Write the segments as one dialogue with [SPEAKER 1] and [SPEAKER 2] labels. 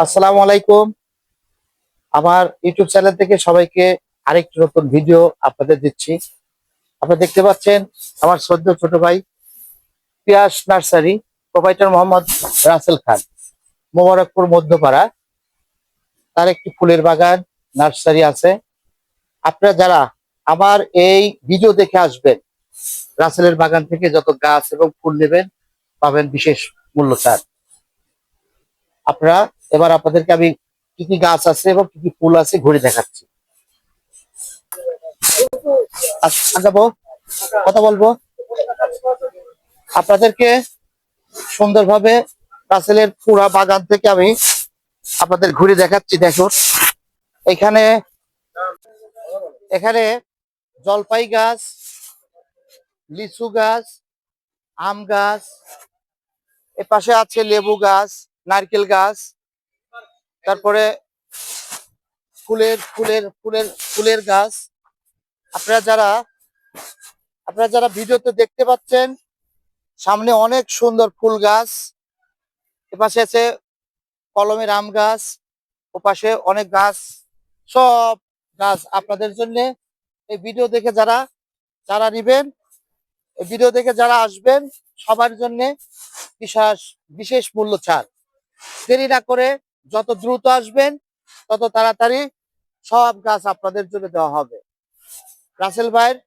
[SPEAKER 1] আসসালামু আলাইকুম। আমার ইউটিউব চ্যানেল থেকে সবাইকে আরেকটি নতুন ভিডিও আপনাদের দিচ্ছি। আপনারা দেখতে পাচ্ছেন আমার শ্রদ্ধ ছোট ভাই পিয়াস নার্সারি প্রোপাইটার মোহাম্মদ রাসেল খান, মোবারকপুর মধ্যপাড়া। তার একটি ফুলের বাগান নার্সারি আছে। আপনারা যারা আমার এই ভিডিও দেখে আসবেন, রাসেলের বাগান থেকে যত গাছ এবং ফুল নেবেন পাবেন বিশেষ মূল্য ছাড়। আপনারা এবার আপনাদেরকে আমি কি কি গাছ আছে এবং কি কি ফুল আছে ঘুরে দেখাচ্ছি। আগাবো, কথা বলবো আপনাদেরকে সুন্দরভাবে। রাসেলের পুরা বাগান থেকে আমি আপনাদের ঘুরে দেখাচ্ছি। দেখুন, এখানে এখানে জলপাই গাছ, লিচু গাছ, আম গাছ, এ পাশে আছে লেবু গাছ, নারকেল গাছ, তারপরে ফুলের ফুলের ফুলের ফুলের গাছ। আপনারা যারা আপনারা যারা ভিডিওতে দেখতে পাচ্ছেন, সামনে অনেক সুন্দর ফুল গাছ। এপাশে আছে কলমের আম গাছ, ওপাশে অনেক গাছ। সব গাছ আপনাদের জন্য এই ভিডিও দেখে যারা যারা নিবেন, এই ভিডিও দেখে যারা আসবেন সবার জন্য বিশেষ বিশেষ মূল্য ছাড়। দেরি না করে যত দ্রুত আসবেন তত তাড়াতাড়ি সব গাছ আপনাদের জন্য দেওয়া হবে। রাসেল ভাইয়ের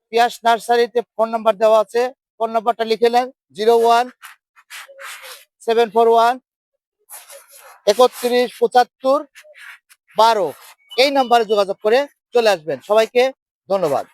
[SPEAKER 1] পিয়াস নার্সারিতে ফোন নাম্বার দেওয়া আছে। ফোন নাম্বারটা লিখে নেন 01-741-3175-12। এই নাম্বারে যোগাযোগ করে চলে আসবেন। সবাইকে ধন্যবাদ।